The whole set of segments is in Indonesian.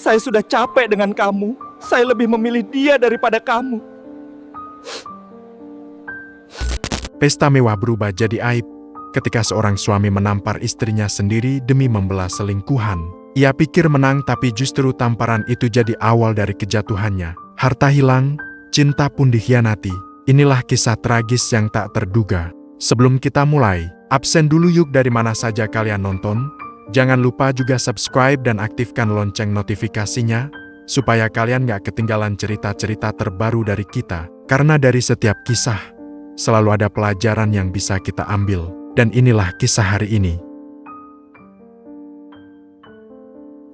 Saya sudah capek dengan kamu. Saya lebih memilih dia daripada kamu. Pesta mewah berubah jadi aib ketika seorang suami menampar istrinya sendiri demi membela selingkuhan. Ia pikir menang, tapi justru tamparan itu jadi awal dari kejatuhannya. Harta hilang, cinta pun dikhianati. Inilah kisah tragis yang tak terduga. Sebelum kita mulai, absen dulu yuk dari mana saja kalian nonton. Jangan lupa juga subscribe dan aktifkan lonceng notifikasinya, supaya kalian gak ketinggalan cerita-cerita terbaru dari kita. Karena dari setiap kisah, selalu ada pelajaran yang bisa kita ambil. Dan inilah kisah hari ini.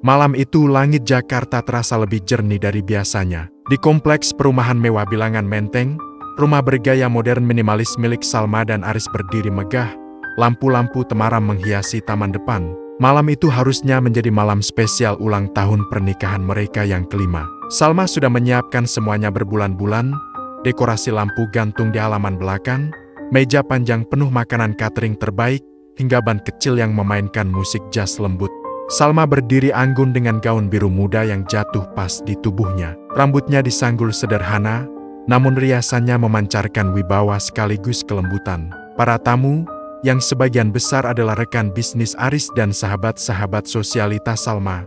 Malam itu langit Jakarta terasa lebih jernih dari biasanya. Di kompleks perumahan mewah bilangan Menteng, rumah bergaya modern minimalis milik Salma dan Aris berdiri megah. Lampu-lampu temaram menghiasi taman depan. Malam itu harusnya menjadi malam spesial ulang tahun pernikahan mereka yang kelima. Salma sudah menyiapkan semuanya berbulan-bulan, dekorasi lampu gantung di halaman belakang, meja panjang penuh makanan catering terbaik, hingga band kecil yang memainkan musik jazz lembut. Salma berdiri anggun dengan gaun biru muda yang jatuh pas di tubuhnya. Rambutnya disanggul sederhana, namun riasannya memancarkan wibawa sekaligus kelembutan. Para tamu, yang sebagian besar adalah rekan bisnis Aris dan sahabat-sahabat sosialitas Salma,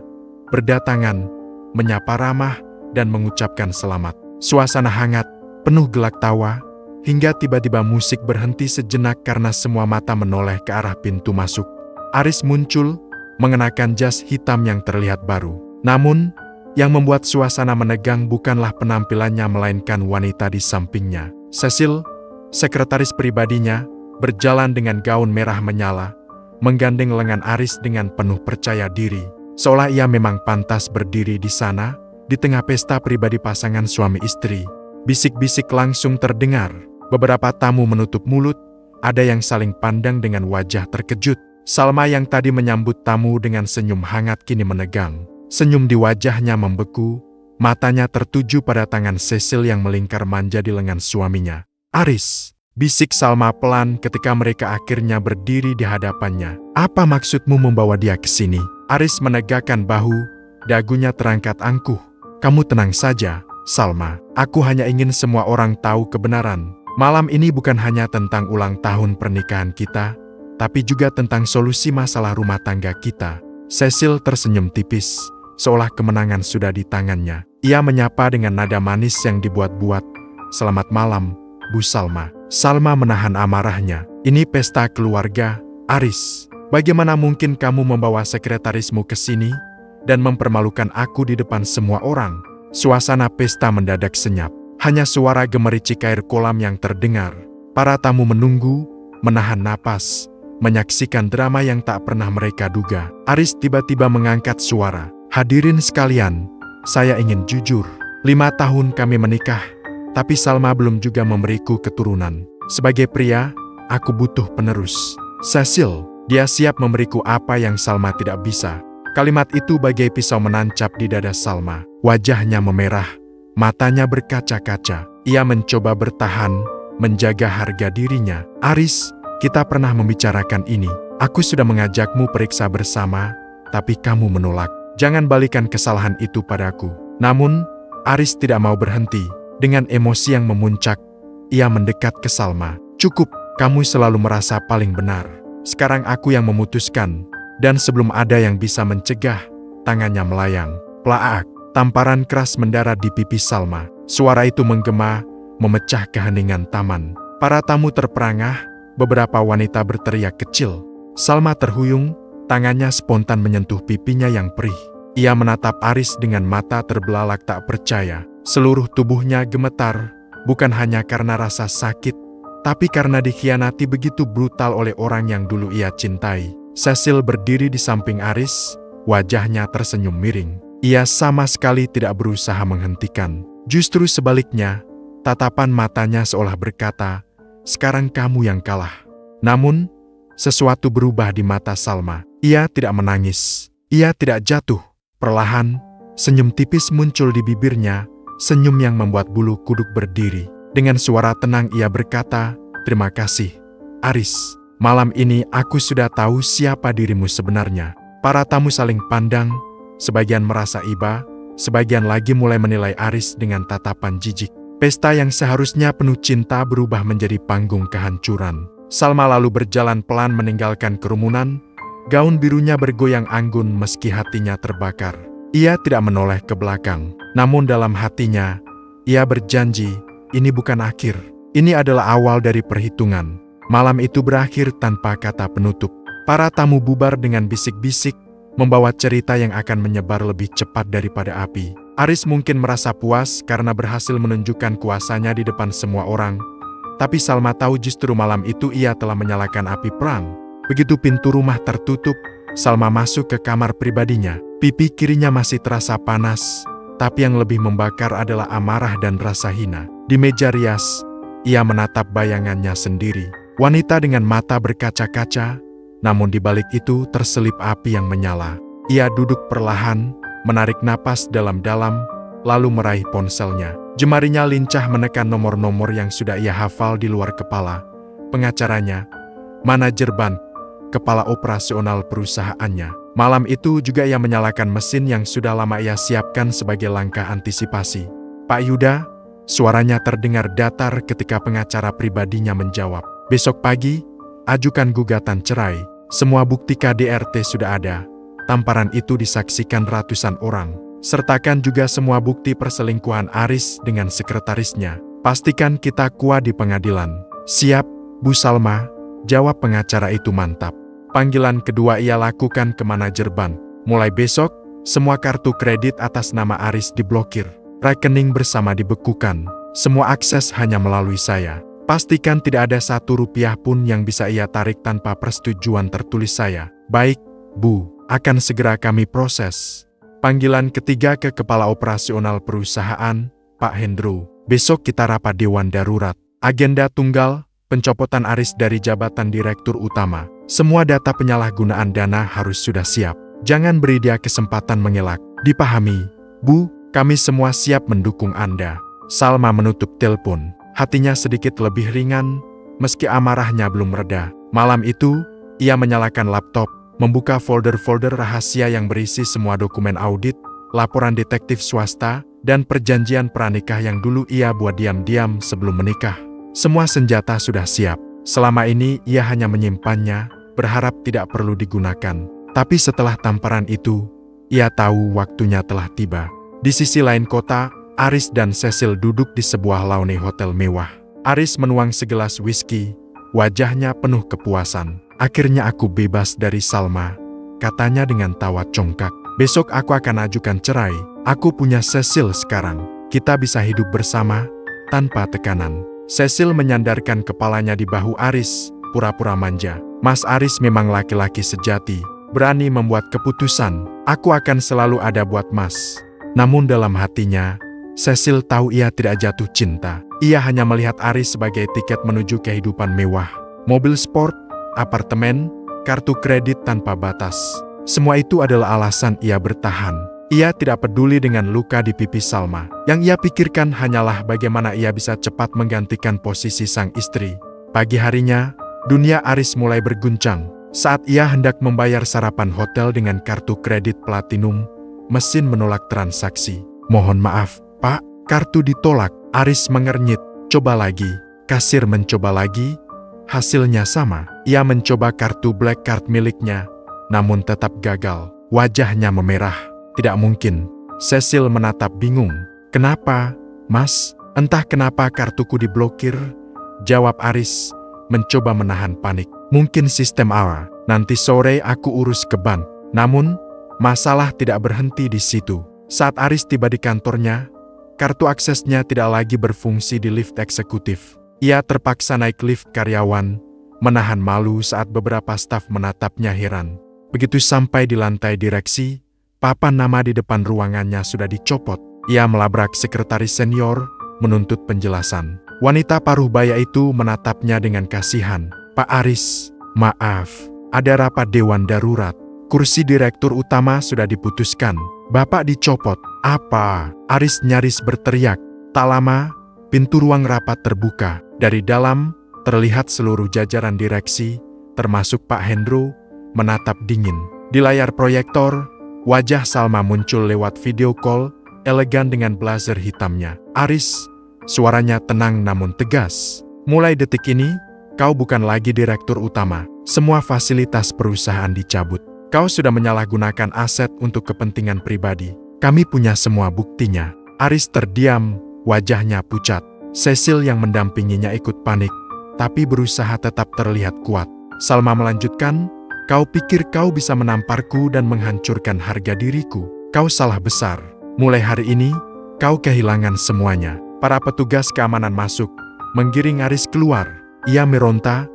berdatangan, menyapa ramah, dan mengucapkan selamat. Suasana hangat, penuh gelak tawa, hingga tiba-tiba musik berhenti sejenak karena semua mata menoleh ke arah pintu masuk. Aris muncul, mengenakan jas hitam yang terlihat baru. Namun, yang membuat suasana menegang bukanlah penampilannya melainkan wanita di sampingnya. Cecil, sekretaris pribadinya, berjalan dengan gaun merah menyala, menggandeng lengan Aris dengan penuh percaya diri, seolah ia memang pantas berdiri di sana, di tengah pesta pribadi pasangan suami istri. Bisik-bisik langsung terdengar, beberapa tamu menutup mulut, ada yang saling pandang dengan wajah terkejut. Salma yang tadi menyambut tamu dengan senyum hangat kini menegang. Senyum di wajahnya membeku, matanya tertuju pada tangan Cecil yang melingkar manja di lengan suaminya. "Aris," bisik Salma pelan ketika mereka akhirnya berdiri di hadapannya. "Apa maksudmu membawa dia ke sini?" Aris menegakkan bahu, dagunya terangkat angkuh. "Kamu tenang saja, Salma. Aku hanya ingin semua orang tahu kebenaran. Malam ini bukan hanya tentang ulang tahun pernikahan kita, tapi juga tentang solusi masalah rumah tangga kita." Cecil tersenyum tipis, seolah kemenangan sudah di tangannya. Ia menyapa dengan nada manis yang dibuat-buat. "Selamat malam, Bu Salma." Salma menahan amarahnya. "Ini pesta keluarga, Aris. Bagaimana mungkin kamu membawa sekretarismu ke sini dan mempermalukan aku di depan semua orang?" Suasana pesta mendadak senyap. Hanya suara gemericik air kolam yang terdengar. Para tamu menunggu, menahan napas, menyaksikan drama yang tak pernah mereka duga. Aris tiba-tiba mengangkat suara. "Hadirin sekalian, saya ingin jujur. 5 tahun kami menikah, tapi Salma belum juga memberiku keturunan. Sebagai pria, aku butuh penerus. Cecil, dia siap memberiku apa yang Salma tidak bisa." Kalimat itu bagai pisau menancap di dada Salma. Wajahnya memerah, matanya berkaca-kaca. Ia mencoba bertahan, menjaga harga dirinya. "Aris, kita pernah membicarakan ini. Aku sudah mengajakmu periksa bersama, tapi kamu menolak. Jangan balikan kesalahan itu padaku." Namun, Aris tidak mau berhenti. Dengan emosi yang memuncak, ia mendekat ke Salma. "Cukup, kamu selalu merasa paling benar. Sekarang aku yang memutuskan." Dan sebelum ada yang bisa mencegah, tangannya melayang. Plaak, tamparan keras mendarat di pipi Salma. Suara itu menggema, memecah keheningan taman. Para tamu terperangah, beberapa wanita berteriak kecil. Salma terhuyung, tangannya spontan menyentuh pipinya yang perih. Ia menatap Aris dengan mata terbelalak tak percaya. Seluruh tubuhnya gemetar, bukan hanya karena rasa sakit, tapi karena dikhianati begitu brutal oleh orang yang dulu ia cintai. Cecil berdiri di samping Aris, wajahnya tersenyum miring. Ia sama sekali tidak berusaha menghentikan. Justru sebaliknya, tatapan matanya seolah berkata, "Sekarang kamu yang kalah." Namun, sesuatu berubah di mata Salma. Ia tidak menangis. Ia tidak jatuh. Perlahan, senyum tipis muncul di bibirnya, senyum yang membuat bulu kuduk berdiri. Dengan suara tenang ia berkata, "Terima kasih, Aris. Malam ini aku sudah tahu siapa dirimu sebenarnya." Para tamu saling pandang, sebagian merasa iba, sebagian lagi mulai menilai Aris dengan tatapan jijik. Pesta yang seharusnya penuh cinta berubah menjadi panggung kehancuran. Salma lalu berjalan pelan meninggalkan kerumunan, gaun birunya bergoyang anggun meski hatinya terbakar. Ia tidak menoleh ke belakang, namun dalam hatinya, ia berjanji, ini bukan akhir. Ini adalah awal dari perhitungan. Malam itu berakhir tanpa kata penutup. Para tamu bubar dengan bisik-bisik, membawa cerita yang akan menyebar lebih cepat daripada api. Aris mungkin merasa puas karena berhasil menunjukkan kuasanya di depan semua orang. Tapi Salma tahu justru malam itu ia telah menyalakan api perang. Begitu pintu rumah tertutup, Salma masuk ke kamar pribadinya. Pipi kirinya masih terasa panas, tapi yang lebih membakar adalah amarah dan rasa hina. Di meja rias, ia menatap bayangannya sendiri. Wanita dengan mata berkaca-kaca, namun di balik itu terselip api yang menyala. Ia duduk perlahan, menarik napas dalam-dalam, lalu meraih ponselnya. Jemarinya lincah menekan nomor-nomor yang sudah ia hafal di luar kepala. Pengacaranya, manajer bank, kepala operasional perusahaannya. Malam itu juga ia menyalakan mesin yang sudah lama ia siapkan sebagai langkah antisipasi. Pak Yuda, suaranya terdengar datar ketika pengacara pribadinya menjawab. Besok pagi, ajukan gugatan cerai. Semua bukti KDRT sudah ada. Tamparan itu disaksikan ratusan orang. Sertakan juga semua bukti perselingkuhan Aris dengan sekretarisnya. Pastikan kita kuat di pengadilan. Siap, Bu Salma, jawab pengacara itu mantap. Panggilan kedua ia lakukan ke manajer bank. Mulai besok, semua kartu kredit atas nama Aris diblokir. Rekening bersama dibekukan. Semua akses hanya melalui saya. Pastikan tidak ada Rp1 pun yang bisa ia tarik tanpa persetujuan tertulis saya. Baik, Bu, akan segera kami proses. Panggilan ketiga ke kepala operasional perusahaan, Pak Hendro. Besok kita rapat Dewan Darurat. Agenda tunggal, pencopotan Aris dari jabatan Direktur Utama. Semua data penyalahgunaan dana harus sudah siap. Jangan beri dia kesempatan mengelak. Dipahami, Bu, kami semua siap mendukung Anda. Salma menutup telepon. Hatinya sedikit lebih ringan, meski amarahnya belum reda. Malam itu, ia menyalakan laptop, membuka folder-folder rahasia yang berisi semua dokumen audit, laporan detektif swasta, dan perjanjian pranikah yang dulu ia buat diam-diam sebelum menikah. Semua senjata sudah siap. Selama ini ia hanya menyimpannya, berharap tidak perlu digunakan. Tapi setelah tamparan itu, ia tahu waktunya telah tiba. Di sisi lain kota, Aris dan Cecil duduk di sebuah laune hotel mewah. Aris menuang segelas whisky, wajahnya penuh kepuasan. Akhirnya aku bebas dari Salma, katanya dengan tawa congkak. Besok aku akan ajukan cerai. Aku punya Cecil sekarang. Kita bisa hidup bersama, tanpa tekanan. Cecil menyandarkan kepalanya di bahu Aris, pura-pura manja. Mas Aris memang laki-laki sejati, berani membuat keputusan. Aku akan selalu ada buat Mas. Namun dalam hatinya, Cecil tahu ia tidak jatuh cinta. Ia hanya melihat Aris sebagai tiket menuju kehidupan mewah. Mobil sport, apartemen, kartu kredit tanpa batas. Semua itu adalah alasan ia bertahan. Ia tidak peduli dengan luka di pipi Salma. Yang ia pikirkan hanyalah bagaimana ia bisa cepat menggantikan posisi sang istri. Pagi harinya, dunia Aris mulai berguncang. Saat ia hendak membayar sarapan hotel dengan kartu kredit platinum, mesin menolak transaksi. Mohon maaf, Pak, kartu ditolak. Aris mengernyit. Coba lagi. Kasir mencoba lagi. Hasilnya sama. Ia mencoba kartu black card miliknya, namun tetap gagal. Wajahnya memerah. Tidak mungkin. Cecil menatap bingung. Kenapa, Mas? Entah kenapa kartuku diblokir, jawab Aris, mencoba menahan panik. Mungkin sistem AWA. Nanti sore aku urus ke bank. Namun, masalah tidak berhenti di situ. Saat Aris tiba di kantornya, kartu aksesnya tidak lagi berfungsi di lift eksekutif. Ia terpaksa naik lift karyawan, menahan malu saat beberapa staf menatapnya heran. Begitu sampai di lantai direksi, papan nama di depan ruangannya sudah dicopot. Ia melabrak sekretaris senior, menuntut penjelasan. Wanita paruh baya itu menatapnya dengan kasihan. Pak Aris, maaf, ada rapat Dewan Darurat. Kursi direktur utama sudah diputuskan. Bapak dicopot. Apa? Aris nyaris berteriak. Tak lama, pintu ruang rapat terbuka. Dari dalam, terlihat seluruh jajaran direksi, termasuk Pak Hendro, menatap dingin. Di layar proyektor, wajah Salma muncul lewat video call, elegan dengan blazer hitamnya. "Aris," suaranya tenang namun tegas. "Mulai detik ini, kau bukan lagi direktur utama. Semua fasilitas perusahaan dicabut. Kau sudah menyalahgunakan aset untuk kepentingan pribadi. Kami punya semua buktinya." Aris terdiam, wajahnya pucat. Cecil yang mendampinginya ikut panik, tapi berusaha tetap terlihat kuat. Salma melanjutkan, "Kau pikir kau bisa menamparku dan menghancurkan harga diriku? Kau salah besar. Mulai hari ini, kau kehilangan semuanya." Para petugas keamanan masuk, menggiring Aris keluar. Ia meronta,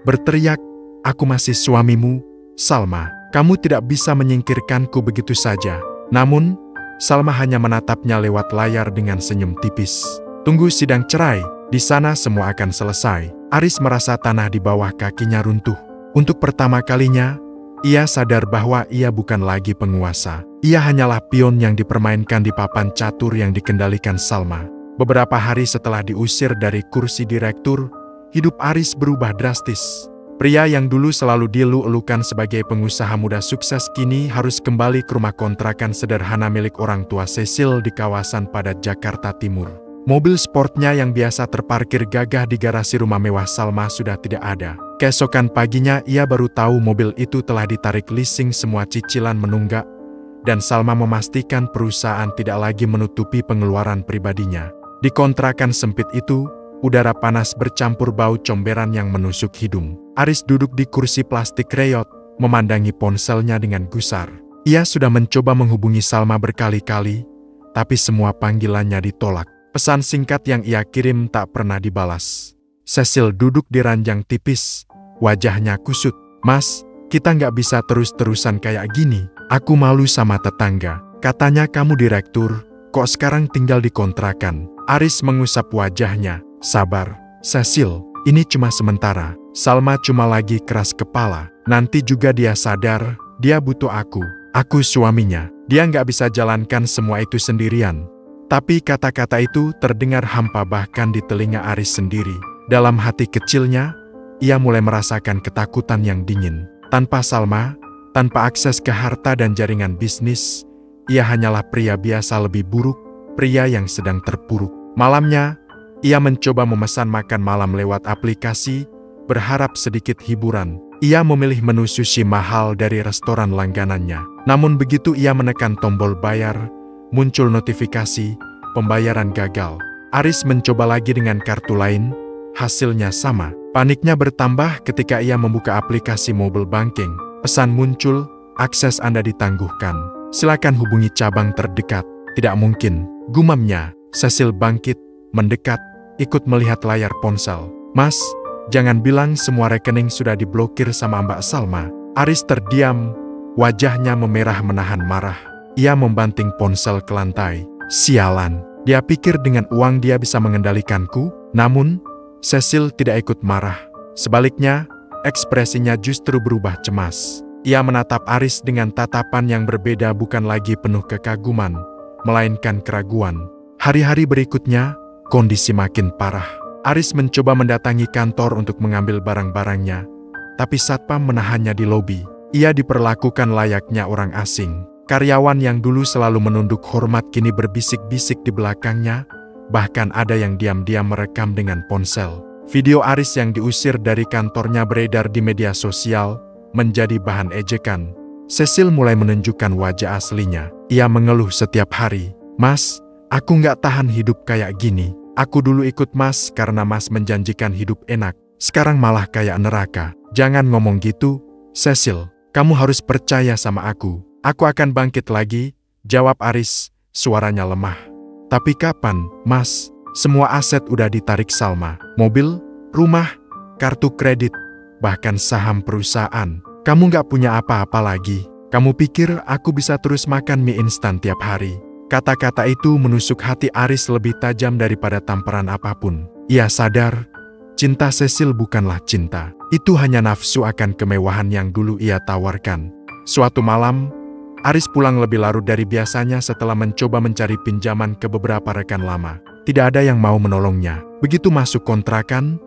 berteriak, "Aku masih suamimu, Salma. Kamu tidak bisa menyingkirkanku begitu saja." Namun, Salma hanya menatapnya lewat layar dengan senyum tipis. "Tunggu sidang cerai, di sana semua akan selesai." Aris merasa tanah di bawah kakinya runtuh. Untuk pertama kalinya, ia sadar bahwa ia bukan lagi penguasa. Ia hanyalah pion yang dipermainkan di papan catur yang dikendalikan Salma. Beberapa hari setelah diusir dari kursi direktur, hidup Aris berubah drastis. Pria yang dulu selalu dielu-elukan sebagai pengusaha muda sukses kini harus kembali ke rumah kontrakan sederhana milik orang tua Cecil di kawasan padat Jakarta Timur. Mobil sportnya yang biasa terparkir gagah di garasi rumah mewah Salma sudah tidak ada. Keesokan paginya ia baru tahu mobil itu telah ditarik leasing, semua cicilan menunggak, dan Salma memastikan perusahaan tidak lagi menutupi pengeluaran pribadinya. Di kontrakan sempit itu, udara panas bercampur bau comberan yang menusuk hidung. Aris duduk di kursi plastik reyot, memandangi ponselnya dengan gusar. Ia sudah mencoba menghubungi Salma berkali-kali, tapi semua panggilannya ditolak. Pesan singkat yang ia kirim tak pernah dibalas. Cecil duduk di ranjang tipis, wajahnya kusut. "Mas, kita nggak bisa terus-terusan kayak gini. Aku malu sama tetangga. Katanya kamu direktur, kok sekarang tinggal di kontrakan?" Aris mengusap wajahnya. "Sabar, Cecil, ini cuma sementara. Salma cuma lagi keras kepala. Nanti juga dia sadar, dia butuh aku. Aku suaminya. Dia nggak bisa jalankan semua itu sendirian." Tapi kata-kata itu terdengar hampa bahkan di telinga Aris sendiri. Dalam hati kecilnya, ia mulai merasakan ketakutan yang dingin. Tanpa Salma, tanpa akses ke harta dan jaringan bisnis, ia hanyalah pria biasa lebih buruk, pria yang sedang terpuruk. Malamnya, ia mencoba memesan makan malam lewat aplikasi, berharap sedikit hiburan. Ia memilih menu sushi mahal dari restoran langganannya. Namun begitu ia menekan tombol bayar, muncul notifikasi, pembayaran gagal. Aris mencoba lagi dengan kartu lain, hasilnya sama. Paniknya bertambah ketika ia membuka aplikasi mobile banking. Pesan muncul, "Akses Anda ditangguhkan. Silakan hubungi cabang terdekat." "Tidak mungkin," gumamnya. Cecil bangkit, mendekat, ikut melihat layar ponsel. "Mas, jangan bilang semua rekening sudah diblokir sama Mbak Salma." Aris terdiam, wajahnya memerah menahan marah. Ia membanting ponsel ke lantai. Sialan, dia pikir dengan uang dia bisa mengendalikanku. Namun, Cecil tidak ikut marah. Sebaliknya, ekspresinya justru berubah cemas. Ia menatap Aris dengan tatapan yang berbeda, bukan lagi penuh kekaguman, melainkan keraguan. Hari-hari berikutnya, kondisi makin parah. Aris mencoba mendatangi kantor untuk mengambil barang-barangnya, tapi satpam menahannya di lobi. Ia diperlakukan layaknya orang asing. Karyawan yang dulu selalu menunduk hormat kini berbisik-bisik di belakangnya, bahkan ada yang diam-diam merekam dengan ponsel. Video Aris yang diusir dari kantornya beredar di media sosial, menjadi bahan ejekan. Cecil mulai menunjukkan wajah aslinya. Ia mengeluh setiap hari, "Mas, aku nggak tahan hidup kayak gini. Aku dulu ikut Mas karena Mas menjanjikan hidup enak. Sekarang malah kayak neraka." "Jangan ngomong gitu, Cecil. Kamu harus percaya sama aku. Aku akan bangkit lagi," jawab Aris, suaranya lemah. "Tapi kapan, Mas? Semua aset udah ditarik Salma. Mobil, rumah, kartu kredit, bahkan saham perusahaan. Kamu nggak punya apa-apa lagi. Kamu pikir aku bisa terus makan mie instan tiap hari?" Kata-kata itu menusuk hati Aris lebih tajam daripada tamparan apapun. Ia sadar, cinta Cecil bukanlah cinta. Itu hanya nafsu akan kemewahan yang dulu ia tawarkan. Suatu malam, Aris pulang lebih larut dari biasanya setelah mencoba mencari pinjaman ke beberapa rekan lama. Tidak ada yang mau menolongnya. Begitu masuk kontrakan,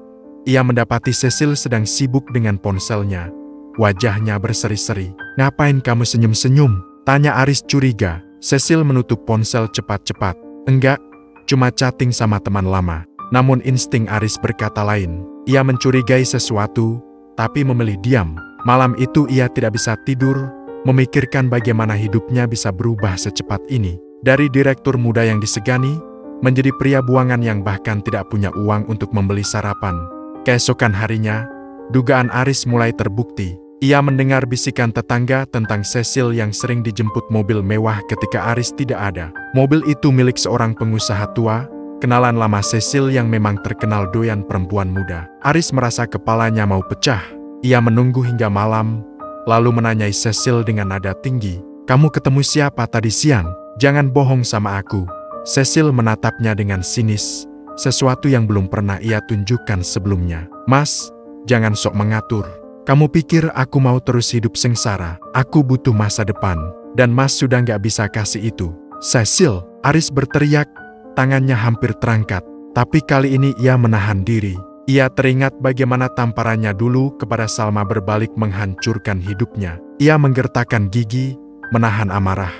ia mendapati Cecil sedang sibuk dengan ponselnya. Wajahnya berseri-seri. "Ngapain kamu senyum-senyum?" tanya Aris curiga. Cecil menutup ponsel cepat-cepat. Enggak, cuma chatting sama teman lama. Namun insting Aris berkata lain. Ia mencurigai sesuatu, tapi memilih diam. Malam itu ia tidak bisa tidur, memikirkan bagaimana hidupnya bisa berubah secepat ini. Dari direktur muda yang disegani, menjadi pria buangan yang bahkan tidak punya uang untuk membeli sarapan. Keesokan harinya, dugaan Aris mulai terbukti. Ia mendengar bisikan tetangga tentang Cecil yang sering dijemput mobil mewah ketika Aris tidak ada. Mobil itu milik seorang pengusaha tua, kenalan lama Cecil yang memang terkenal doyan perempuan muda. Aris merasa kepalanya mau pecah. Ia menunggu hingga malam, lalu menanyai Cecil dengan nada tinggi. "Kamu ketemu siapa tadi siang? Jangan bohong sama aku." Cecil menatapnya dengan sinis, sesuatu yang belum pernah ia tunjukkan sebelumnya. "Mas, jangan sok mengatur. Kamu pikir aku mau terus hidup sengsara? Aku butuh masa depan, dan Mas sudah nggak bisa kasih itu." "Cecil!" Aris berteriak, tangannya hampir terangkat. Tapi kali ini ia menahan diri. Ia teringat bagaimana tamparannya dulu kepada Salma berbalik menghancurkan hidupnya. Ia menggertakkan gigi, menahan amarah.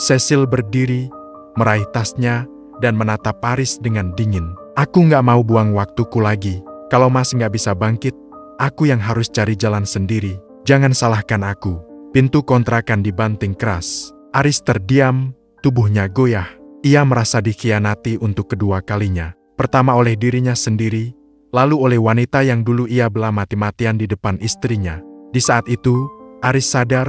Cecil berdiri, meraih tasnya, dan menatap Aris dengan dingin. "Aku nggak mau buang waktuku lagi. Kalau Mas nggak bisa bangkit, aku yang harus cari jalan sendiri. Jangan salahkan aku." Pintu kontrakan dibanting keras. Aris terdiam, tubuhnya goyah. Ia merasa dikhianati untuk kedua kalinya. Pertama oleh dirinya sendiri, lalu oleh wanita yang dulu ia bela mati-matian di depan istrinya. Di saat itu, Aris sadar,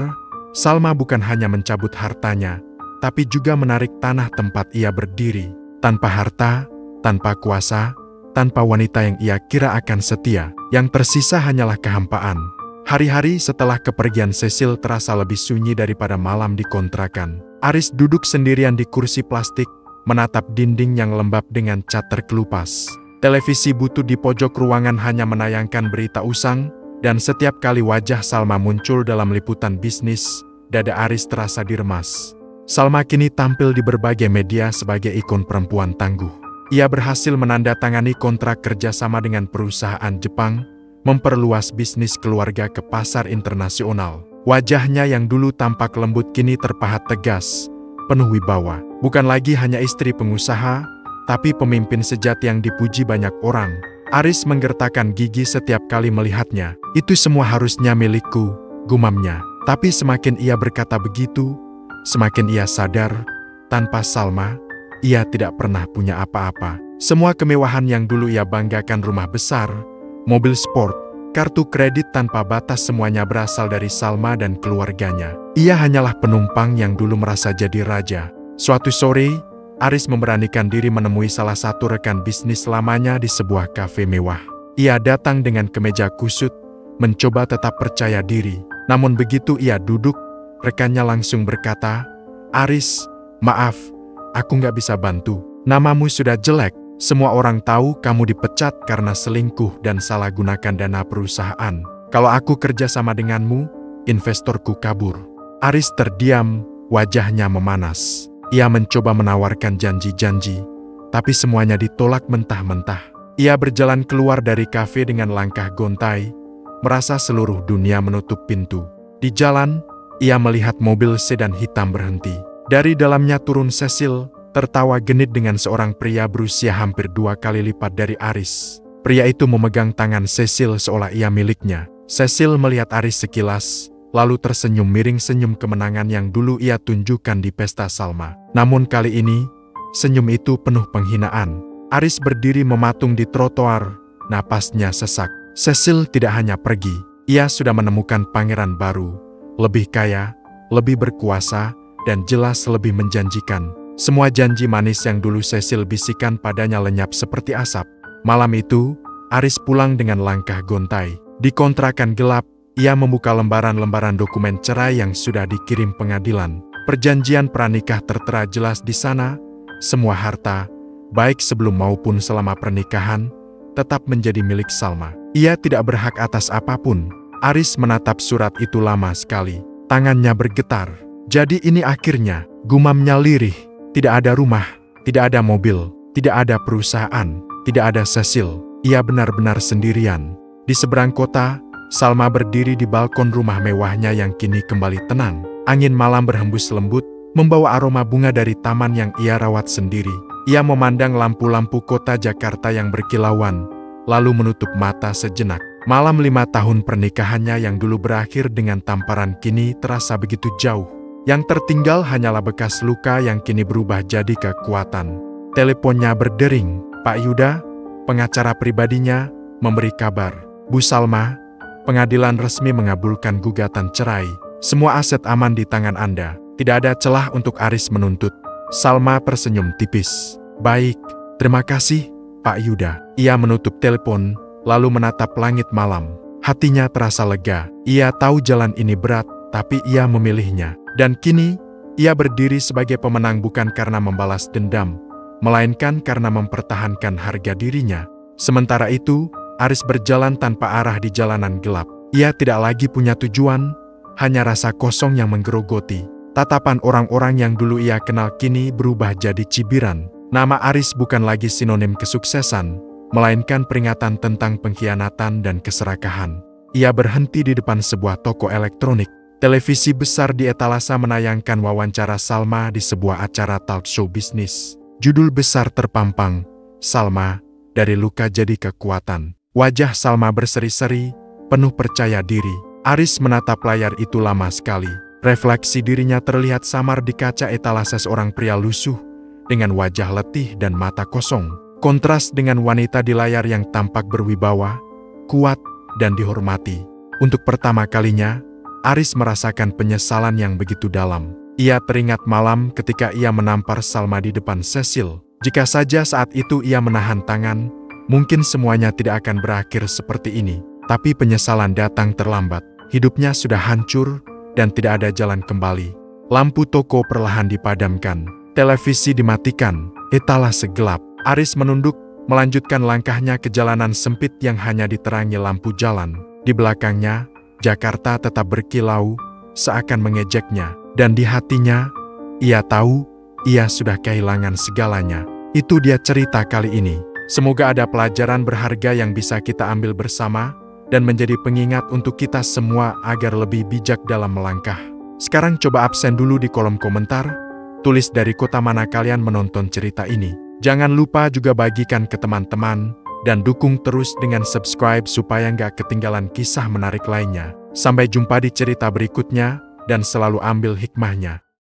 Salma bukan hanya mencabut hartanya, tapi juga menarik tanah tempat ia berdiri. Tanpa harta, tanpa kuasa, tanpa wanita yang ia kira akan setia, yang tersisa hanyalah kehampaan. Hari-hari setelah kepergian Cecil terasa lebih sunyi daripada malam di kontrakan. Aris duduk sendirian di kursi plastik, menatap dinding yang lembab dengan cat terkelupas. Televisi butut di pojok ruangan hanya menayangkan berita usang, dan setiap kali wajah Salma muncul dalam liputan bisnis, dada Aris terasa diremas. Salma kini tampil di berbagai media sebagai ikon perempuan tangguh. Ia berhasil menandatangani kontrak kerjasama dengan perusahaan Jepang, memperluas bisnis keluarga ke pasar internasional. Wajahnya yang dulu tampak lembut kini terpahat tegas, penuh wibawa. Bukan lagi hanya istri pengusaha, tapi pemimpin sejati yang dipuji banyak orang. Aris menggertakkan gigi setiap kali melihatnya. "Itu semua harusnya milikku," gumamnya. Tapi semakin ia berkata begitu, semakin ia sadar, tanpa Salma, ia tidak pernah punya apa-apa. Semua kemewahan yang dulu ia banggakan, rumah besar, mobil sport, kartu kredit tanpa batas, semuanya berasal dari Salma dan keluarganya. Ia hanyalah penumpang yang dulu merasa jadi raja. Suatu sore, Aris memberanikan diri menemui salah satu rekan bisnis lamanya di sebuah kafe mewah. Ia datang dengan kemeja kusut, mencoba tetap percaya diri. Namun begitu ia duduk, rekannya langsung berkata, "Aris, maaf, aku nggak bisa bantu. Namamu sudah jelek. Semua orang tahu kamu dipecat karena selingkuh dan salah gunakan dana perusahaan. Kalau aku kerja sama denganmu, investorku kabur." Aris terdiam, wajahnya memanas. Ia mencoba menawarkan janji-janji, tapi semuanya ditolak mentah-mentah. Ia berjalan keluar dari kafe dengan langkah gontai, merasa seluruh dunia menutup pintu. Di jalan, ia melihat mobil sedan hitam berhenti. Dari dalamnya turun Cecil, tertawa genit dengan seorang pria berusia hampir 2 kali lipat dari Aris. Pria itu memegang tangan Cecil seolah ia miliknya. Cecil melihat Aris sekilas, lalu tersenyum miring, senyum kemenangan yang dulu ia tunjukkan di pesta Salma. Namun kali ini, senyum itu penuh penghinaan. Aris berdiri mematung di trotoar, napasnya sesak. Cecil tidak hanya pergi, ia sudah menemukan pangeran baru, lebih kaya, lebih berkuasa, dan jelas lebih menjanjikan. Semua janji manis yang dulu Cecil bisikan padanya lenyap seperti asap. Malam itu, Aris pulang dengan langkah gontai. Di kontrakan gelap, ia membuka lembaran-lembaran dokumen cerai yang sudah dikirim pengadilan. Perjanjian pranikah tertera jelas di sana. Semua harta, baik sebelum maupun selama pernikahan, tetap menjadi milik Salma. Ia tidak berhak atas apapun. Aris menatap surat itu lama sekali. Tangannya bergetar. Jadi ini akhirnya, gumamnya lirih. Tidak ada rumah, tidak ada mobil, tidak ada perusahaan, tidak ada Cecil. Ia benar-benar sendirian. Di seberang kota, Salma berdiri di balkon rumah mewahnya yang kini kembali tenang. Angin malam berhembus lembut, membawa aroma bunga dari taman yang ia rawat sendiri. Ia memandang lampu-lampu kota Jakarta yang berkilauan, lalu menutup mata sejenak. Malam 5 tahun pernikahannya yang dulu berakhir dengan tamparan kini terasa begitu jauh. Yang tertinggal hanyalah bekas luka yang kini berubah jadi kekuatan. Teleponnya berdering. Pak Yuda, pengacara pribadinya, memberi kabar. Bu Salma, pengadilan resmi mengabulkan gugatan cerai. Semua aset aman di tangan Anda. Tidak ada celah untuk Aris menuntut. Salma tersenyum tipis. Baik, terima kasih, Pak Yuda. Ia menutup telepon, lalu menatap langit malam. Hatinya terasa lega. Ia tahu jalan ini berat, tapi ia memilihnya. Dan kini, ia berdiri sebagai pemenang bukan karena membalas dendam, melainkan karena mempertahankan harga dirinya. Sementara itu, Aris berjalan tanpa arah di jalanan gelap. Ia tidak lagi punya tujuan, hanya rasa kosong yang menggerogoti. Tatapan orang-orang yang dulu ia kenal kini berubah jadi cibiran. Nama Aris bukan lagi sinonim kesuksesan, melainkan peringatan tentang pengkhianatan dan keserakahan. Ia berhenti di depan sebuah toko elektronik. Televisi besar di etalase menayangkan wawancara Salma di sebuah acara talk show bisnis. Judul besar terpampang, Salma, dari luka jadi kekuatan. Wajah Salma berseri-seri, penuh percaya diri. Aris menatap layar itu lama sekali. Refleksi dirinya terlihat samar di kaca etalase seorang pria lusuh, dengan wajah letih dan mata kosong. Kontras dengan wanita di layar yang tampak berwibawa, kuat, dan dihormati. Untuk pertama kalinya, Aris merasakan penyesalan yang begitu dalam. Ia teringat malam ketika ia menampar Salma di depan Cecil. Jika saja saat itu ia menahan tangan, mungkin semuanya tidak akan berakhir seperti ini. Tapi penyesalan datang terlambat. Hidupnya sudah hancur, dan tidak ada jalan kembali. Lampu toko perlahan dipadamkan. Televisi dimatikan. Etalase gelap. Aris menunduk, melanjutkan langkahnya ke jalanan sempit yang hanya diterangi lampu jalan. Di belakangnya, Jakarta tetap berkilau, seakan mengejeknya. Dan di hatinya, ia tahu, ia sudah kehilangan segalanya. Itu dia cerita kali ini. Semoga ada pelajaran berharga yang bisa kita ambil bersama, dan menjadi pengingat untuk kita semua agar lebih bijak dalam melangkah. Sekarang coba absen dulu di kolom komentar, tulis dari kota mana kalian menonton cerita ini. Jangan lupa juga bagikan ke teman-teman, dan dukung terus dengan subscribe supaya nggak ketinggalan kisah menarik lainnya. Sampai jumpa di cerita berikutnya, dan selalu ambil hikmahnya.